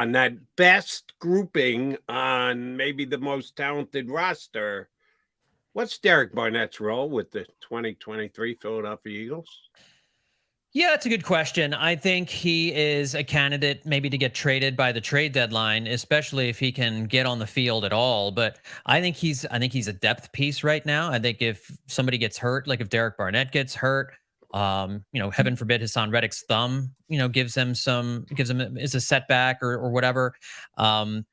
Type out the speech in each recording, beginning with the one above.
on that best grouping on maybe the most talented roster, what's Derek Barnett's role with the 2023 Philadelphia Eagles? Yeah, that's a good question. I think he is a candidate maybe to get traded by the trade deadline, especially if he can get on the field at all. But I think he's a depth piece right now. I think if somebody gets hurt, like if Derek Barnett gets hurt, heaven forbid Hassan Reddick's thumb, gives him is a setback or whatever. Well,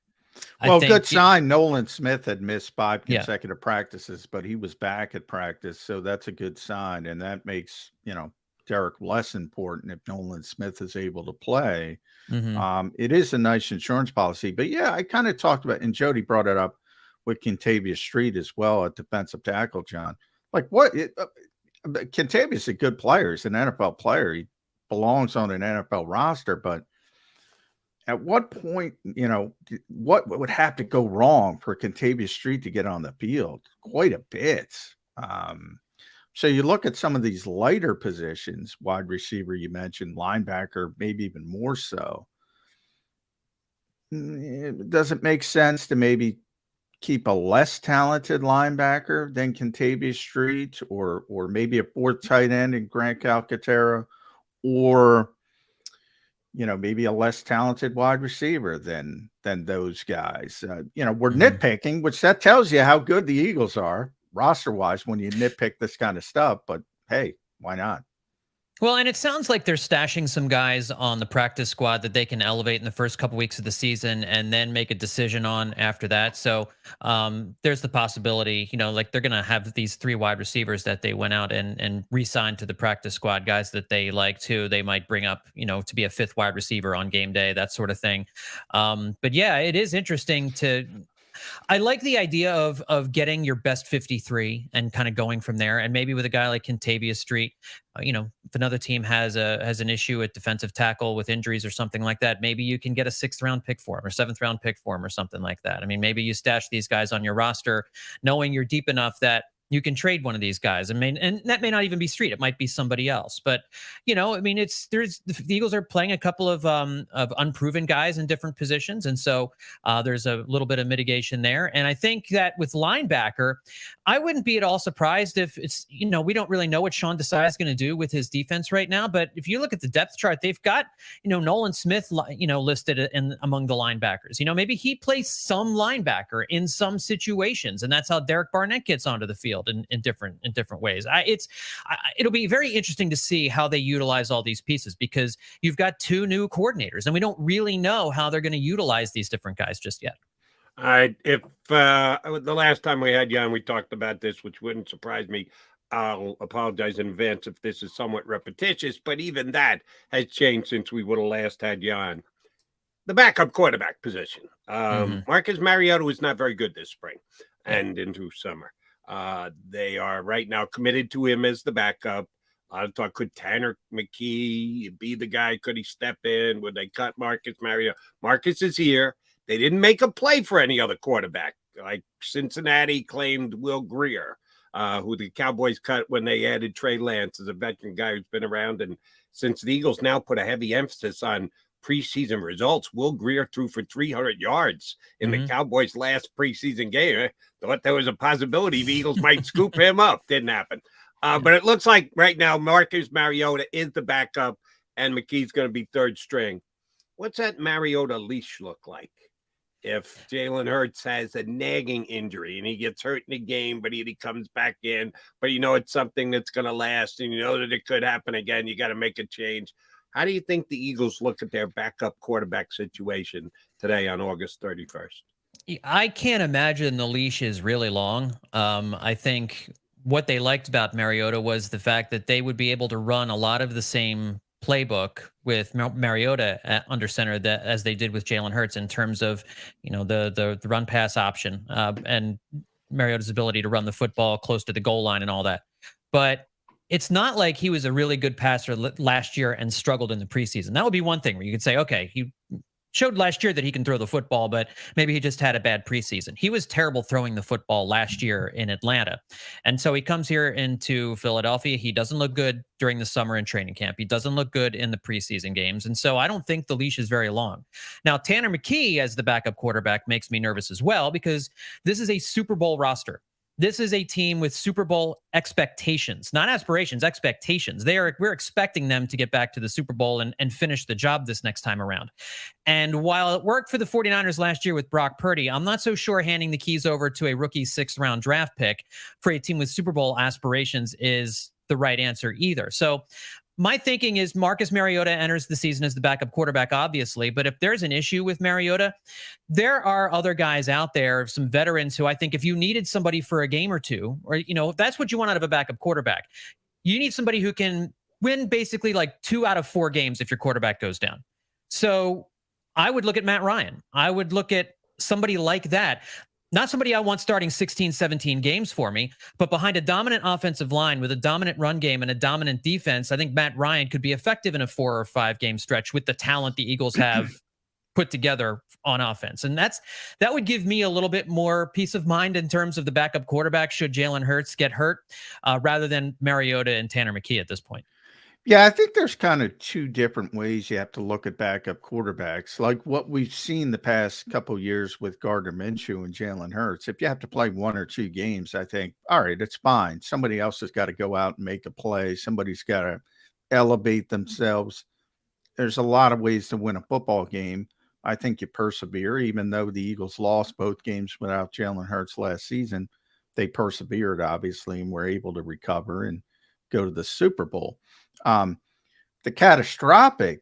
good sign. Nolan Smith had missed 5 consecutive yeah. practices, but he was back at practice. So that's a good sign. And that makes, Derek less important if Nolan Smith is able to play. Mm-hmm. It is a nice insurance policy. But yeah, I kind of talked about, and Jody brought it up with Kentavious Street as well at defensive tackle, John. Like Kentavious a good player. He's an NFL player. He belongs on an NFL roster, but at what point, what would have to go wrong for Kentavious Street to get on the field? Quite a bit. So you look at some of these lighter positions, wide receiver, you mentioned, linebacker, maybe even more so. It doesn't make sense to maybe keep a less talented linebacker than Kentavious Street, or maybe a fourth tight end in Grant Calcaterra, or maybe a less talented wide receiver than those guys. We're nitpicking, which that tells you how good the Eagles are roster-wise when you nitpick this kind of stuff. But hey, why not? Well, and it sounds like they're stashing some guys on the practice squad that they can elevate in the first couple weeks of the season and then make a decision on after that. So there's the possibility, like they're going to have these 3 wide receivers that they went out and re-signed to the practice squad, guys that they like too. They might bring up, to be a 5th wide receiver on game day, that sort of thing. But yeah, it is interesting I like the idea of getting your best 53 and kind of going from there. And maybe with a guy like Kentavious Street, if another team has an issue at defensive tackle with injuries or something like that, maybe you can get a 6th round pick for him or 7th round pick for him or something like that. I mean, maybe you stash these guys on your roster, knowing you're deep enough that you can trade one of these guys. And that may not even be Street. It might be somebody else. But, the Eagles are playing a couple of unproven guys in different positions. And so there's a little bit of mitigation there. And I think that with linebacker, I wouldn't be at all surprised if it's, we don't really know what Sean Desai is going to do with his defense right now. But if you look at the depth chart, they've got, Nolan Smith, listed among the linebackers. Maybe he plays some linebacker in some situations. And that's how Derek Barnett gets onto the field in different ways. It'll be very interesting to see how they utilize all these pieces, because you've got 2 new coordinators and we don't really know how they're going to utilize these different guys just yet. All right. If the last time we had you on, we talked about this, which wouldn't surprise me. I'll apologize in advance if this is somewhat repetitious, but even that has changed since we would have last had you on. The backup quarterback position. Marcus Mariota was not very good this spring and into summer. They are right now committed to him as the backup. I thought, could Tanner McKee be the guy? Could he step in? Would they cut Marcus Mariota? Marcus is here. They didn't make a play for any other quarterback. Like Cincinnati claimed Will Grier, who the Cowboys cut when they added Trey Lance as a veteran guy who's been around. And since the Eagles now put a heavy emphasis on preseason results, Will Grier threw for 300 yards in the Cowboys' last preseason game. I thought there was a possibility the Eagles might scoop him up. Didn't happen. But it looks like right now Marcus Mariota is the backup and McKee's going to be 3rd string. What's that Mariota leash look like? If Jalen Hurts has a nagging injury and he gets hurt in the game, but he comes back in, but it's something that's going to last, and that it could happen again, you got to make a change. How do you think the Eagles look at their backup quarterback situation today on August 31st? I can't imagine the leash is really long. I think what they liked about Mariota was the fact that they would be able to run a lot of the same playbook with Mariota under center as they did with Jalen Hurts in terms of, the run pass option and Mariota's ability to run the football close to the goal line and all that. But it's not like he was a really good passer last year and struggled in the preseason. That would be one thing where you could say, okay, he showed last year that he can throw the football, but maybe he just had a bad preseason. He was terrible throwing the football last year in Atlanta. And so he comes here into Philadelphia. He doesn't look good during the summer and training camp. He doesn't look good in the preseason games. And so I don't think the leash is very long. Now, Tanner McKee as the backup quarterback makes me nervous as well, because this is a Super Bowl roster. This is a team with Super Bowl expectations, not aspirations, expectations. We're expecting them to get back to the Super Bowl and finish the job this next time around. And while it worked for the 49ers last year with Brock Purdy, I'm not so sure handing the keys over to a rookie 6th round draft pick for a team with Super Bowl aspirations is the right answer either. So my thinking is Marcus Mariota enters the season as the backup quarterback, obviously. But if there's an issue with Mariota, there are other guys out there, some veterans who I think if you needed somebody for a game or two, or, if that's what you want out of a backup quarterback, you need somebody who can win basically like 2 out of 4 games if your quarterback goes down. So I would look at Matt Ryan. I would look at somebody like that. Not somebody I want starting 16, 17 games for me, but behind a dominant offensive line with a dominant run game and a dominant defense, I think Matt Ryan could be effective in a 4 or 5 game stretch with the talent the Eagles have put together on offense. And that would give me a little bit more peace of mind in terms of the backup quarterback should Jalen Hurts get hurt, rather than Mariota and Tanner McKee at this point. Yeah, I think there's kind of 2 different ways you have to look at backup quarterbacks. Like what we've seen the past couple years with Gardner Minshew and Jalen Hurts. If you have to play 1 or 2 games, I think, all right, it's fine. Somebody else has got to go out and make a play. Somebody's got to elevate themselves. There's a lot of ways to win a football game. I think you persevere, even though the Eagles lost both games without Jalen Hurts last season. They persevered, obviously, and were able to recover and go to the Super Bowl. The catastrophic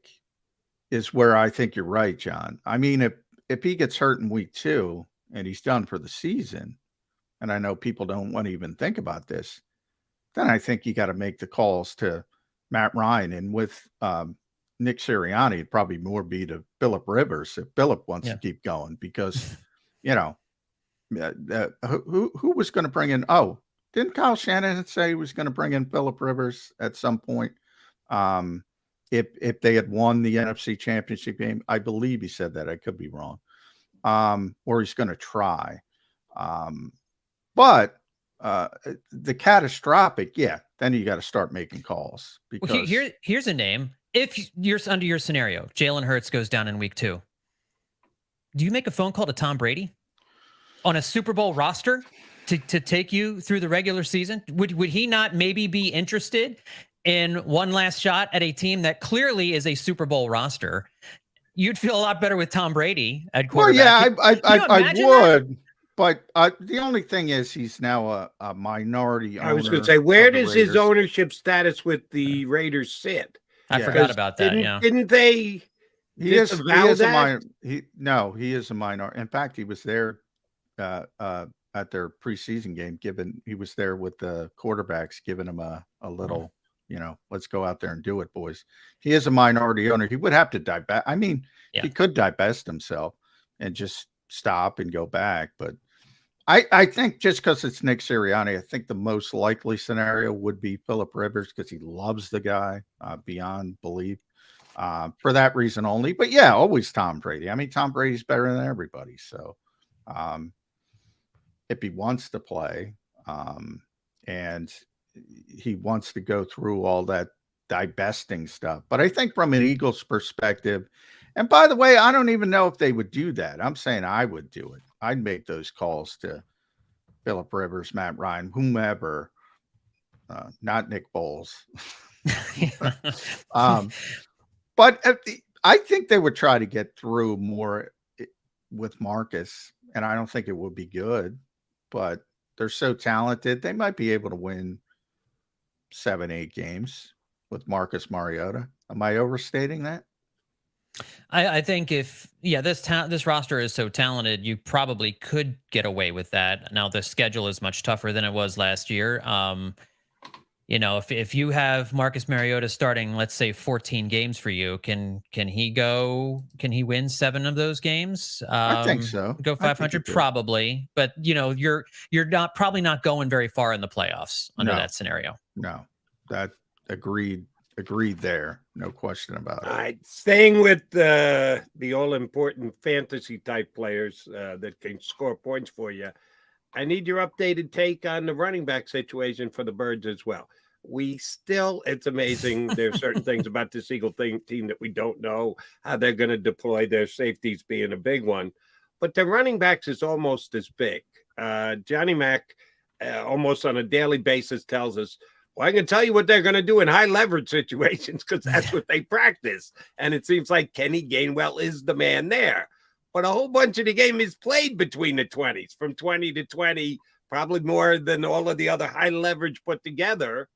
is where I think you're right, John. I mean, if he gets hurt in week 2 and he's done for the season, and I know people don't want to even think about this, then I think you got to make the calls to Matt Ryan. And with Nick Sirianni, it'd probably more be to Phillip Rivers if Phillip wants to keep going, because, who was going to bring in? Oh, didn't Kyle Shanahan say he was going to bring in Phillip Rivers at some point? If they had won the NFC Championship game, I believe he said that. I could be wrong. Or he's going to try. But the catastrophic, then you got to start making calls. Because here's a name. If you're under your scenario, Jalen Hurts goes down in week 2, do you make a phone call to Tom Brady on a Super Bowl roster to take you through the regular season? Would he not maybe be interested in one last shot at a team that clearly is a Super Bowl roster? You'd feel a lot better with Tom Brady at quarterback. Well, yeah, I would. But the only thing is he's now a minority owner. I was going to say, where does his ownership status with the Raiders sit? I forgot about that. Didn't they? He is a minor. He is a minor. In fact, he was there at their preseason game. He was there with the quarterbacks, giving them a little, let's go out there and do it, boys. He is a minority owner. He would have to divest. I mean, he could divest himself and just stop and go back. But I think just because it's Nick Sirianni, I think the most likely scenario would be Phillip Rivers, because he loves the guy beyond belief, for that reason only. But yeah, always Tom Brady. I mean, Tom Brady's better than everybody. So if he wants to play and he wants to go through all that divesting stuff. But I think from an Eagles perspective, and by the way, I don't even know if they would do that. I'm saying I would do it. I'd make those calls to Phillip Rivers, Matt Ryan, whomever, not Nick Bowles. But I think they would try to get through more with Marcus, and I don't think it would be good, but they're so talented. They might be able to win 7-8 games with Marcus Mariota. Am I overstating that? I think this roster is so talented, you probably could get away with that. Now the schedule is much tougher than it was last year. If you have Marcus Mariota starting, let's say 14 games for you, can he win 7 of those games? I think so. Go 500 probably, but you're probably not going very far in the playoffs under that scenario. No, that agreed. Agreed there. No question about it. All right, staying with the all-important fantasy type players that can score points for you. I need your updated take on the running back situation for the Birds as well. It's amazing. There's certain things about this Eagle team that we don't know how they're going to deploy, their safeties being a big one. But the running backs is almost as big. Johnny Mack almost on a daily basis tells us, well, I can tell you what they're going to do in high leverage situations because that's what they practice. And it seems like Kenny Gainwell is the man there. But a whole bunch of the game is played between the 20s, from 20 to 20, probably more than all of the other high leverage put together.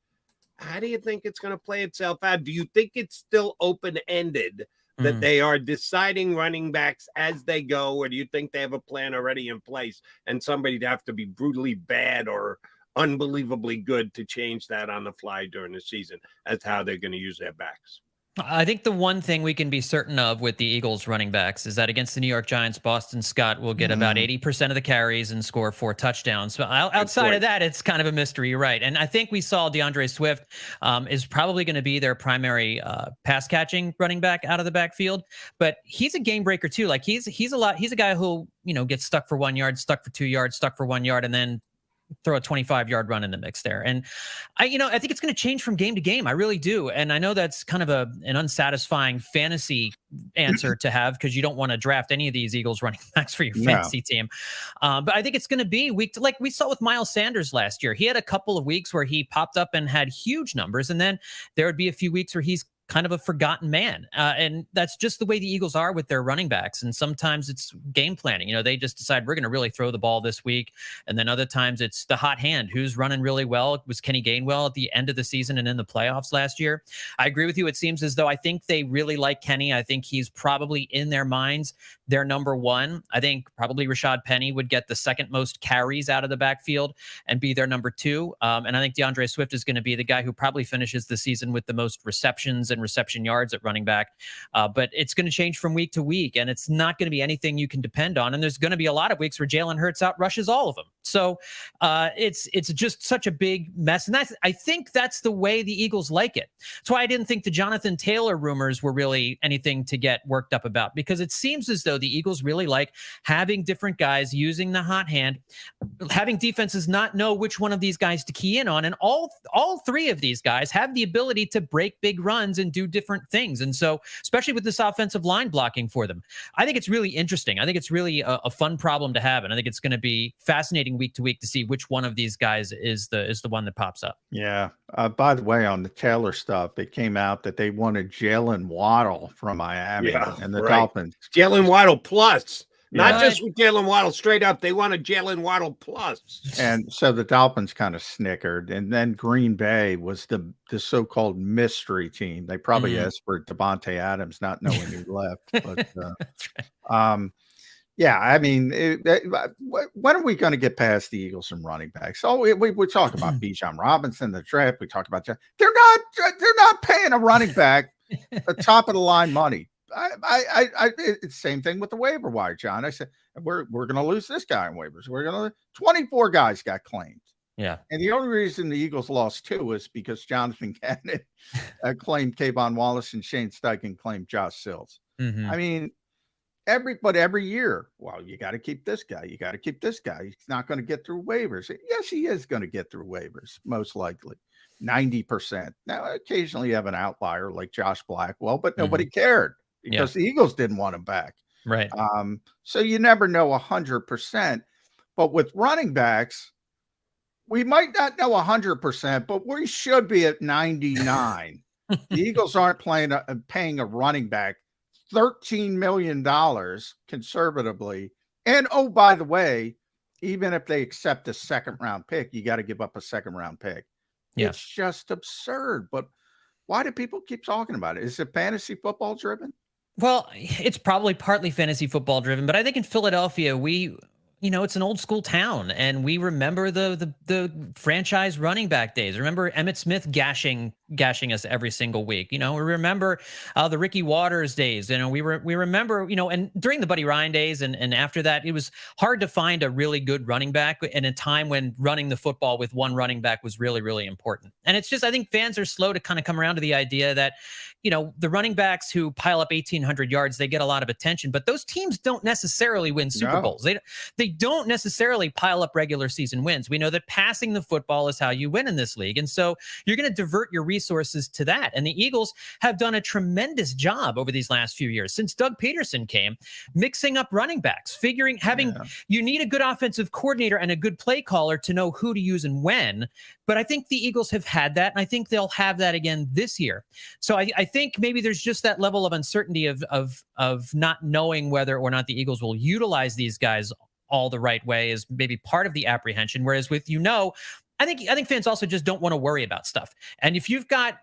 How do you think it's going to play itself out? Do you think it's still open-ended that they are deciding running backs as they go, or do you think they have a plan already in place and somebody'd have to be brutally bad or unbelievably good to change that on the fly during the season as how they're going to use their backs? I think the one thing we can be certain of with the Eagles running backs is that against the New York Giants, Boston Scott will get about 80% of the carries and score 4 touchdowns. So outside of that, it's kind of a mystery, right? And I think we saw DeAndre Swift is probably going to be their primary pass catching running back out of the backfield, but he's a game breaker too. Like he's a guy who, gets stuck for 1 yard, stuck for 2 yards, stuck for 1 yard, and then throw a 25-yard run in the mix there. And I think it's going to change from game to game. I really do. And I know that's kind of an unsatisfying fantasy answer to have because you don't want to draft any of these Eagles running backs for your fantasy team. But I think it's going to be like we saw with Miles Sanders last year. He had a couple of weeks where he popped up and had huge numbers. And then there would be a few weeks where he's kind of a forgotten man. And that's just the way the Eagles are with their running backs. And sometimes it's game planning. They just decide we're going to really throw the ball this week. And then other times it's the hot hand. Who's running really well? It was Kenny Gainwell at the end of the season and in the playoffs last year. I agree with you. It seems as though I think they really like Kenny. I think he's probably in their minds their number one. I think probably Rashad Penny would get the second most carries out of the backfield and be their number two. And I think DeAndre Swift is going to be the guy who probably finishes the season with the most receptions and reception yards at running back. But it's going to change from week to week, and it's not going to be anything you can depend on. And there's going to be a lot of weeks where Jalen Hurts outrushes all of them. So it's just such a big mess. And I think that's the way the Eagles like it. That's why I didn't think the Jonathan Taylor rumors were really anything to get worked up about, because it seems as though the Eagles really like having different guys using the hot hand, having defenses not know which one of these guys to key in on. And all three of these guys have the ability to break big runs and do different things. And so, especially with this offensive line blocking for them, I think it's really interesting. I think it's really a fun problem to have. And I think it's going to be fascinating week to week to see which one of these guys is the one that pops up. Yeah. By the way, on the Taylor stuff, it came out that they wanted Jalen Waddle from Miami and the Dolphins. Jalen Waddle plus. Not just with Jalen Waddle straight up. They wanted Jalen Waddle plus. And so the Dolphins kind of snickered. And then Green Bay was the so-called mystery team. They probably asked for Devontae Adams, not knowing he left. But yeah, I mean, when are we going to get past the Eagles and running backs? Oh, we talk about Bijan Robinson, the draft. We talk about they're not paying a running back the top of the line money. It's the same thing with the waiver wire, John. I said we're going to lose this guy in waivers. 24 guys got claimed. Yeah, and the only reason the Eagles lost 2 is because Jonathan Gannon claimed Kayvon Wallace and Shane Steichen claimed Josh Sills. I mean, every year, well, you got to keep this guy. You got to keep this guy. He's not going to get through waivers. Yes, he is going to get through waivers, most likely. 90%. Now, occasionally you have an outlier like Josh Blackwell, but nobody cared because the Eagles didn't want him back. Right. So you never know 100%. But with running backs, we might not know 100%, but we should be at 99. The Eagles aren't paying a running back $13 million conservatively. And oh, by the way, even if they accept a second-round pick, you got to give up a second-round pick. Yeah. It's just absurd. But why do people keep talking about it? Is it fantasy football driven? Well, it's probably partly fantasy football driven, but I think in Philadelphia, it's an old school town, and we remember the franchise running back days. Remember Emmitt Smith gashing gashing us every single week. We remember the Ricky Waters days. We remember, and during the Buddy Ryan days and after that, it was hard to find a really good running back in a time when running the football with one running back was really, really important. And it's just, I think fans are slow to kind of come around to the idea that, the running backs who pile up 1,800 yards, they get a lot of attention, but those teams don't necessarily win Super Bowls. They don't necessarily pile up regular season wins. We know that passing the football is how you win in this league. And so you're going to divert your resources to that. And the Eagles have done a tremendous job over these last few years since Doug Peterson came, mixing up running backs, you need a good offensive coordinator and a good play caller to know who to use and when. But I think the Eagles have had that, and I think they'll have that again this year. So I think maybe there's just that level of uncertainty of not knowing whether or not the Eagles will utilize these guys all the right way is maybe part of the apprehension. Whereas with, I think fans also just don't want to worry about stuff. And if you've got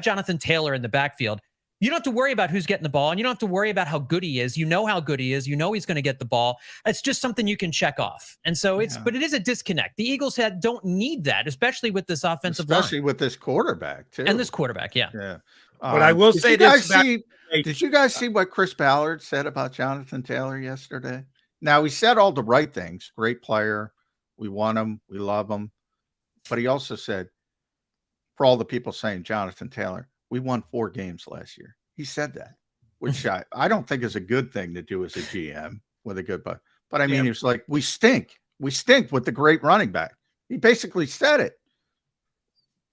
Jonathan Taylor in the backfield, you don't have to worry about who's getting the ball, and you don't have to worry about how good he is. You know how good he is. You know he's going to get the ball. It's just something you can check off. And so but it is a disconnect. The Eagles don't need that, especially with this offensive line. Especially with this quarterback, too. And this quarterback, yeah. But I will say this. Did you guys see what Chris Ballard said about Jonathan Taylor yesterday? Now, he said all the right things. Great player. We want him. We love him. But he also said, for all the people saying Jonathan Taylor, we won 4 games last year. He said that, which I don't think is a good thing to do as a GM with a good but I mean, he was like, we stink. We stink with the great running back. He basically said it.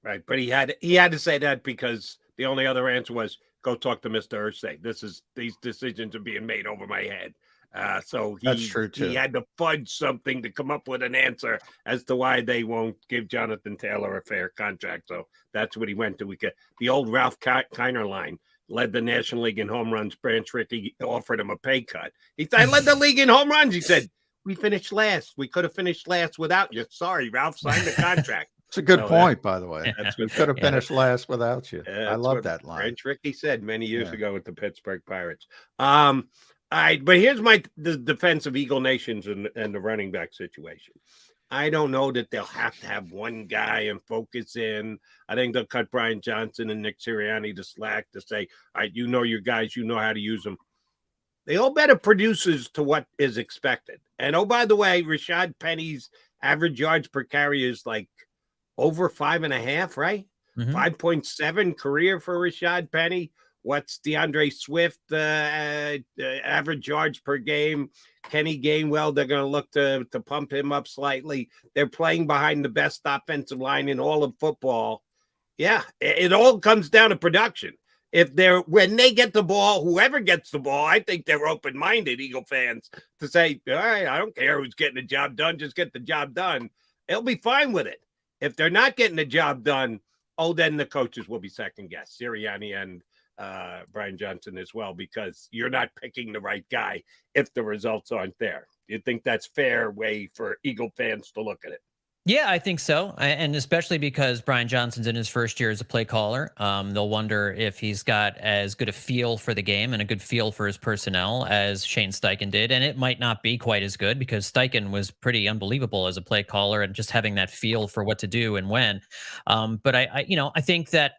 Right. But he had to say that because the only other answer was go talk to Mr. Irsay. These decisions are being made over my head. So that's true too. He had to fudge something to come up with an answer as to why they won't give Jonathan Taylor a fair contract. So that's what he went to. The old Ralph Kiner line, led the National League in home runs. Branch Rickey offered him a pay cut. He said, I led the league in home runs. He said, we finished last. We could have finished last without you. Sorry, Ralph signed the contract. It's a good point, by the way. We could have finished last without you. I love that line. Branch Rickey said many years ago with the Pittsburgh Pirates. All right, but here's the defense of Eagle Nations and the running back situation. I don't know that they'll have to have one guy and focus in. I think they'll cut Brian Johnson and Nick Sirianni the slack to say, all right, you know your guys, you know how to use them. They all better produces to what is expected. And, oh, by the way, Rashad Penny's average yards per carry is like over 5.5, right? 5.7 career for Rashad Penny. What's DeAndre Swift average yards per game? Kenny Gainwell, they're going to look to pump him up slightly. They're playing behind the best offensive line in all of football. Yeah, it all comes down to production. When they get the ball, whoever gets the ball, I think they're open-minded, Eagle fans, to say, all right, I don't care who's getting the job done, just get the job done. They'll be fine with it. If they're not getting the job done, then the coaches will be second-guessed, Sirianni and Brian Johnson as well, because you're not picking the right guy if the results aren't there. You think that's fair way for Eagle fans to look at it? Yeah, I think so. And especially because Brian Johnson's in his first year as a play caller. They'll wonder if he's got as good a feel for the game and a good feel for his personnel as Shane Steichen did. And it might not be quite as good because Steichen was pretty unbelievable as a play caller and just having that feel for what to do and when. But I think that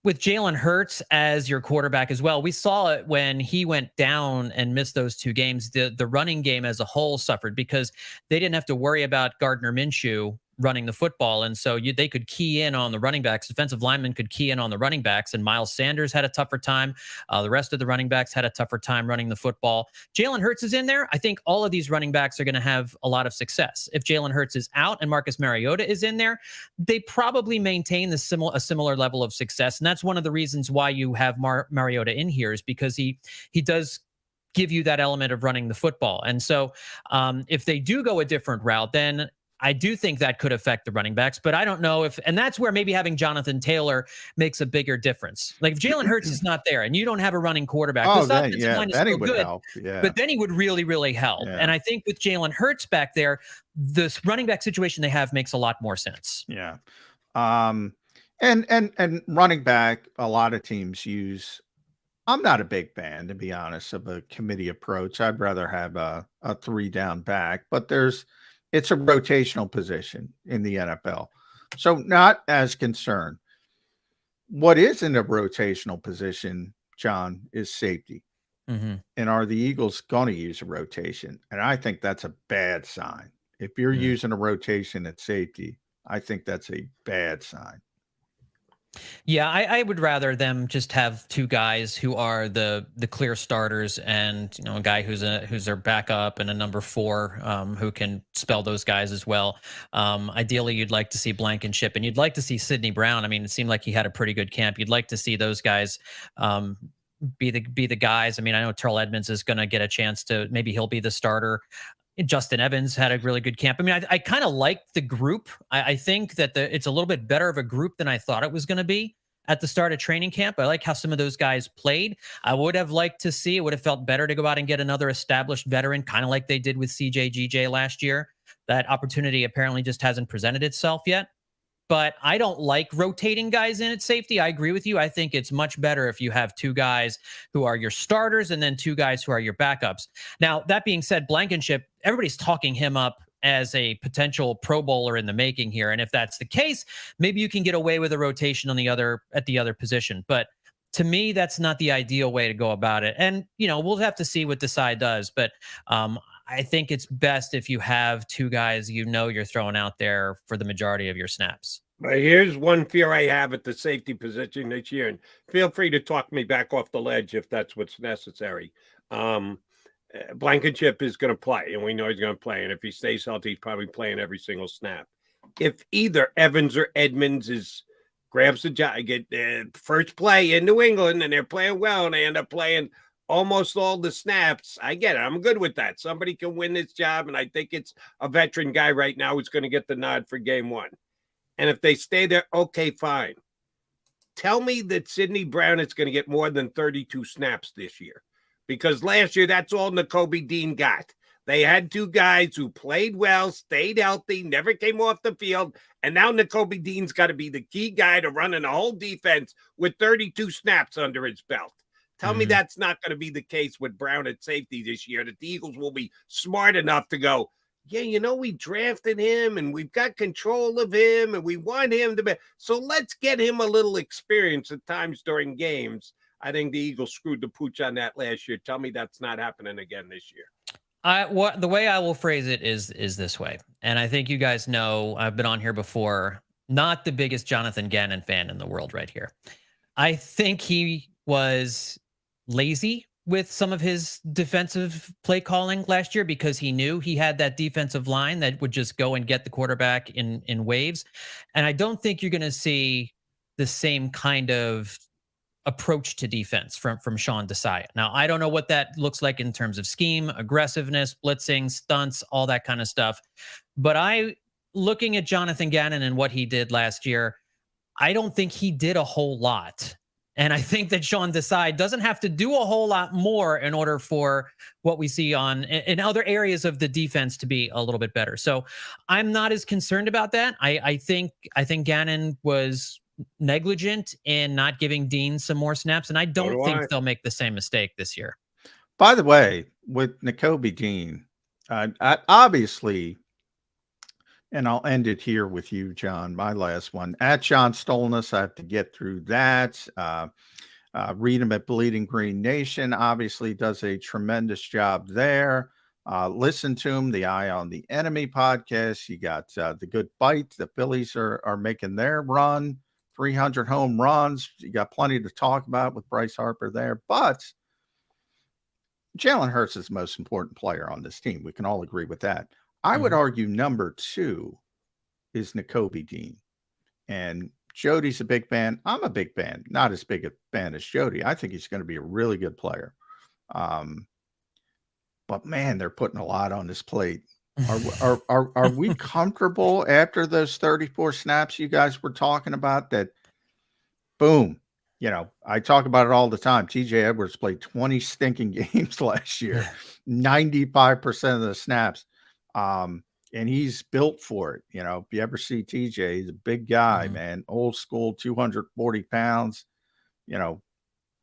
with Jalen Hurts as your quarterback as well, we saw it when he went down and missed those 2 games. The running game as a whole suffered because they didn't have to worry about Gardner Minshew running the football. And so they could key in on the running backs. Defensive linemen could key in on the running backs, and Miles Sanders had a tougher time. The rest of the running backs had a tougher time running the football. Jalen Hurts is in there. I think all of these running backs are going to have a lot of success. If Jalen Hurts is out and Marcus Mariota is in there, they probably maintain a similar level of success. And that's one of the reasons why you have Mariota in here, is because he does give you that element of running the football. And so if they do go a different route, then I do think that could affect the running backs, but I don't know and that's where maybe having Jonathan Taylor makes a bigger difference. Like if Jalen Hurts is not there and you don't have a running quarterback, this offensive line is still good, but then he would really, really help. Yeah. And I think with Jalen Hurts back there, this running back situation they have makes a lot more sense. Yeah. And running back, a lot of teams use, I'm not a big fan, to be honest, of a committee approach. I'd rather have a 3-down back, but it's a rotational position in the NFL. So not as concerned. what isn't a rotational position, John, is safety. Mm-hmm. And are the Eagles going to use a rotation? And I think that's a bad sign. If you're using a rotation at safety, I think that's a bad sign. Yeah, I would rather them just have two guys who are the clear starters, and a guy who's their backup, and a number 4 who can spell those guys as well. Ideally, you'd like to see Blankenship, and you'd like to see Sidney Brown. I mean, it seemed like he had a pretty good camp. You'd like to see those guys be the guys. I mean, I know Terrell Edmonds is going to get a chance to, maybe he'll be the starter. Justin Evans had a really good camp. I mean, I kind of like the group. I think that it's a little bit better of a group than I thought it was going to be at the start of training camp. I like how some of those guys played. I would have liked to see, it would have felt better to go out and get another established veteran, kind of like they did with CJ GJ last year. That opportunity apparently just hasn't presented itself yet. But I don't like rotating guys in at safety. I agree with you. I think it's much better if you have two guys who are your starters and then two guys who are your backups. Now, that being said, Blankenship, everybody's talking him up as a potential Pro Bowler in the making here. And if that's the case, maybe you can get away with a rotation at the other position. But to me, that's not the ideal way to go about it. And, we'll have to see what Desai does. But I think it's best if you have two guys you're throwing out there for the majority of your snaps. But here's one fear I have at the safety position this year, and feel free to talk me back off the ledge if that's what's necessary. Blankenship is going to play, and we know he's going to play. And if he stays healthy, he's probably playing every single snap. If either Evans or Edmonds grabs the job, get first play in New England, and they're playing well, and they end up playing almost all the snaps, I get it. I'm good with that. Somebody can win this job, and I think it's a veteran guy right now who's going to get the nod for game one. And if they stay there, okay, fine. Tell me that Sidney Brown is going to get more than 32 snaps this year, because last year that's all Nakobe Dean got. They had two guys who played well, stayed healthy, never came off the field, and now Nakobe Dean's got to be the key guy to running the whole defense with 32 snaps under his belt. Tell me that's not going to be the case with Brown at safety this year, that the Eagles will be smart enough to go, yeah, we drafted him and we've got control of him and we want him to be. So let's get him a little experience at times during games. I think the Eagles screwed the pooch on that last year. Tell me that's not happening again this year. The way I will phrase it is this way. And I think you guys know, I've been on here before, not the biggest Jonathan Gannon fan in the world right here. I think he was lazy with some of his defensive play calling last year, because he knew he had that defensive line that would just go and get the quarterback in waves. And I don't think you're going to see the same kind of approach to defense from Sean Desai. Now, I don't know what that looks like in terms of scheme, aggressiveness, blitzing, stunts, all that kind of stuff. But looking at Jonathan Gannon and what he did last year, I don't think he did a whole lot. And I think that Sean Desai doesn't have to do a whole lot more in order for what we see in other areas of the defense to be a little bit better. So I'm not as concerned about that. I think Gannon was negligent in not giving Dean some more snaps, and I don't think they'll make the same mistake this year. By the way, with Nakobe Dean, obviously, and I'll end it here with you, John, my last one. At John Stolnis, I have to get through that. Read him at Bleeding Green Nation. Obviously does a tremendous job there. Listen to him, the Eye on the Enemy podcast. You got The Good Bite. The Phillies are making their run, 300 home runs. You got plenty to talk about with Bryce Harper there. But Jalen Hurts is the most important player on this team. We can all agree with that. I would argue number 2 is Nakobe Dean. And Jody's a big fan. I'm a big fan. Not as big a fan as Jody. I think he's going to be a really good player. But man, they're putting a lot on his plate. Are we comfortable after those 34 snaps you guys were talking about, that boom? I talk about it all the time. TJ Edwards played 20 stinking games last year, 95% of the snaps. And he's built for it. If you ever see TJ, he's a big guy, man, old school, 240 pounds,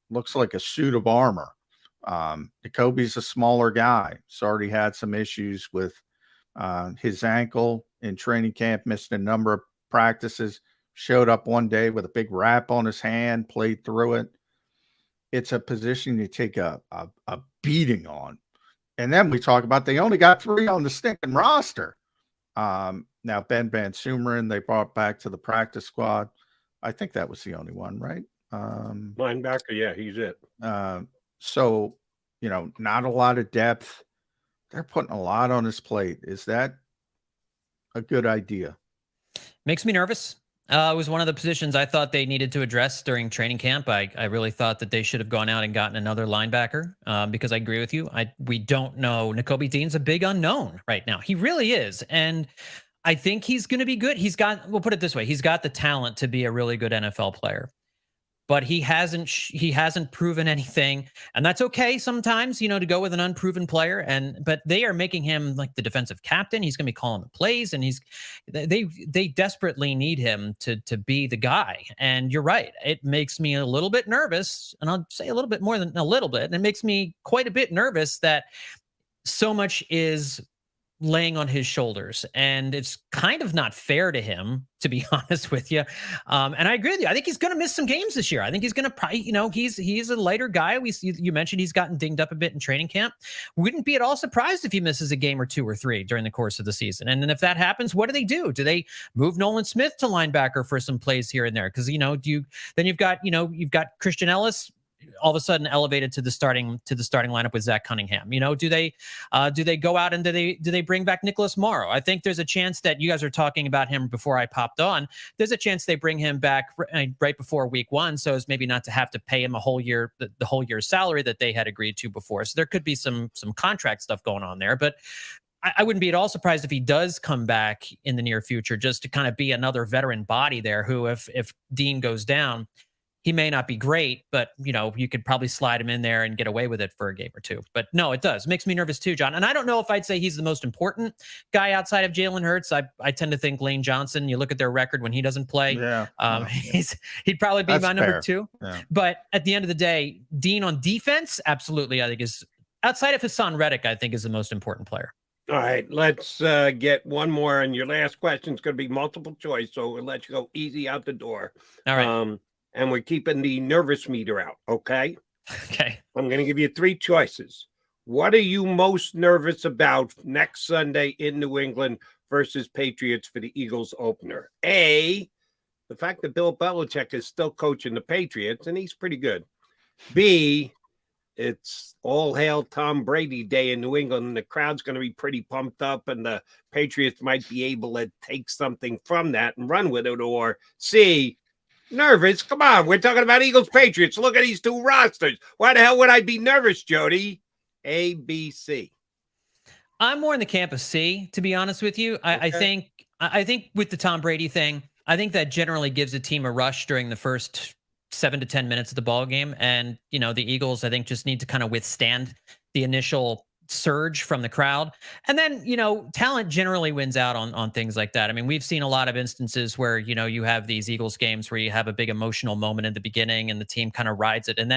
looks like a suit of armor. Nakobe's a smaller guy. He's already had some issues with his ankle in training camp, missed a number of practices. showed up one day with a big wrap on his hand, played through it. It's a position you take a beating on. And then we talk about they only got 3 on the stinking roster. Now, Ben Van Sumeren, they brought back to the practice squad. I think that was the only one, right? Linebacker, yeah, he's it. So, not a lot of depth. They're putting a lot on his plate. Is that a good idea? Makes me nervous. It was one of the positions I thought they needed to address during training camp. I really thought that they should have gone out and gotten another linebacker because I agree with you. We don't know. Nakobe Dean's a big unknown right now. He really is. And I think he's going to be good. We'll put it this way. He's got the talent to be a really good NFL player. But he hasn't proven anything, and that's okay sometimes, to go with an unproven player. But they are making him like the defensive captain. He's going to be calling the plays, and they desperately need him to be the guy. And you're right, it makes me a little bit nervous, and I'll say a little bit more than a little bit. And it makes me quite a bit nervous that so much is laying on his shoulders, and it's kind of not fair to him, to be honest with you. And I agree with you. I think he's going to miss some games this year. I think he's going to probably, he's a lighter guy. You mentioned he's gotten dinged up a bit in training camp. Wouldn't be at all surprised if he misses a game or 2 or 3 during the course of the season. And then if that happens, what do? Do they move Nolan Smith to linebacker for some plays here and there? Because you've got Christian Ellis all of a sudden elevated to the starting lineup with Zach Cunningham. Do they go out and do they bring back Nicholas Morrow? I think there's a chance that you guys are talking about him before I popped on. There's a chance they bring him back right before week 1, so as maybe not to have to pay him a whole year, the whole year's salary that they had agreed to before. So there could be some contract stuff going on there, but I wouldn't be at all surprised if he does come back in the near future, just to kind of be another veteran body there who, if Dean goes down, he may not be great, but you could probably slide him in there and get away with it for a game or 2. But no, it does. It makes me nervous too, John. And I don't know if I'd say he's the most important guy outside of Jalen Hurts. I tend to think Lane Johnson. You look at their record when he doesn't play. He'd probably be my number 2. Yeah. But at the end of the day, Dean on defense, absolutely, I think is outside of Hassan Reddick, I think is the most important player. All right, let's get one more. And your last question is going to be multiple choice, so we'll let you go easy out the door. All right. And we're keeping the nervous meter out, okay? Okay. I'm going to give you 3 choices. What are you most nervous about next Sunday in New England versus Patriots for the Eagles opener? A, the fact that Bill Belichick is still coaching the Patriots, and he's pretty good. B, it's all hail Tom Brady Day in New England, and the crowd's going to be pretty pumped up, and the Patriots might be able to take something from that and run with it. Or C, nervous? Come on, we're talking about Eagles Patriots. Look at these 2 rosters. Why the hell would I be nervous, Jody? A, B, C. I'm more in the camp of C, to be honest with you. Okay. I think with the Tom Brady thing, I think that generally gives a team a rush during the first 7 to 10 minutes of the ball game. And the Eagles, I think, just need to kind of withstand the initial surge from the crowd. And then, talent generally wins out on things like that. I mean, we've seen a lot of instances where, you have these Eagles games where you have a big emotional moment in the beginning and the team kind of rides it. And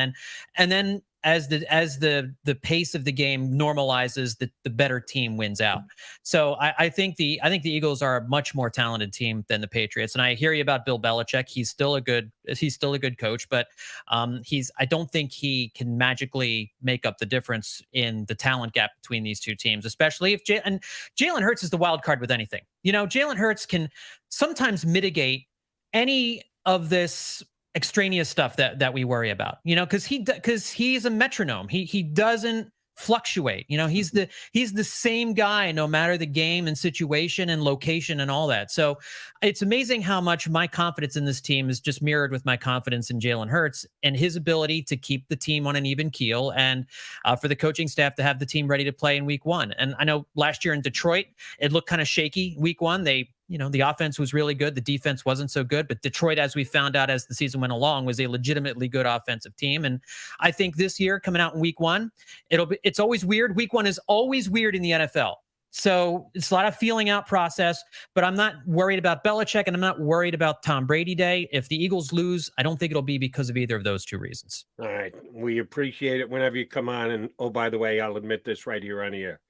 then as the pace of the game normalizes, the better team wins out. So I think the Eagles are a much more talented team than the Patriots. And I hear you about Bill Belichick. He's still a good coach, but I don't think he can magically make up the difference in the talent gap between these 2 teams, especially if Jalen Hurts is the wild card with anything. Jalen Hurts can sometimes mitigate any of this extraneous stuff that we worry about, because he's a metronome. He doesn't fluctuate. He's the same guy no matter the game and situation and location and all that. So it's amazing how much my confidence in this team is just mirrored with my confidence in Jalen Hurts and his ability to keep the team on an even keel, and for the coaching staff to have the team ready to play in week 1. And I know last year in Detroit, it looked kind of shaky week 1. The offense was really good. The defense wasn't so good, but Detroit, as we found out as the season went along, was a legitimately good offensive team. And I think this year coming out in week 1, it's always weird. Week 1 is always weird in the NFL. So it's a lot of feeling out process, but I'm not worried about Belichick and I'm not worried about Tom Brady Day. If the Eagles lose, I don't think it'll be because of either of those 2 reasons. All right. We appreciate it whenever you come on. And oh, by the way, I'll admit this right here on the air.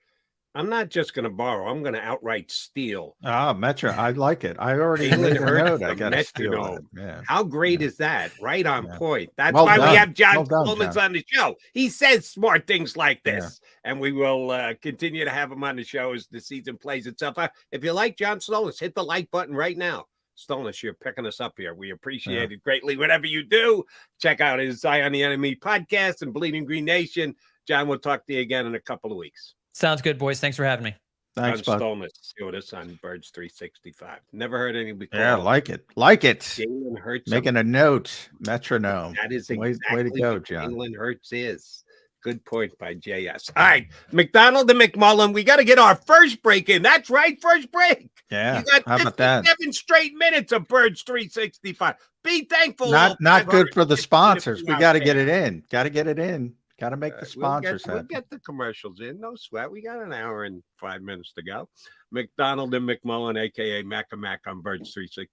I'm not just going to borrow. I'm going to outright steal. Ah, Metro. I like it. I already Jalen made a Hurts note. I from got to steal that. Metronome. Yeah. How great Yeah. is that? Right on Yeah. point. That's Well why we done. have John Well done, Stolnis John. on the show. He says smart things like Yeah. this, and we will continue to have him on the show as the season plays itself out. If you like John Stolnis, hit the like button right now. Stolnis, you're picking us up here. We appreciate it greatly. Whatever you do, check out his Eye on the Enemy podcast and Bleeding Green Nation. John, we'll talk to you again in a couple of weeks. Sounds good, boys. Thanks for having me. Thanks, John bud. Stolnis, see with us on Birds 365. Never heard anybody call Yeah, like it. Like it. Jalen Hurts. Making a note. Metronome. That is Way exactly to go, what John. Jalen Hurts is. Good point by JS. All right, McDonald and McMullen, we got to get our first break in. That's right, first break. Yeah. You got How about that? 57 straight minutes of Birds 365. Be thankful. Not good for the 550 sponsors. We out got to there. get it in. Got to get it in. Got to make the sponsors We'll happy. get the commercials in. No sweat. We got an hour and 5 minutes to go. McDonald and McMullen, a.k.a. Mac and Mac on Birds 365.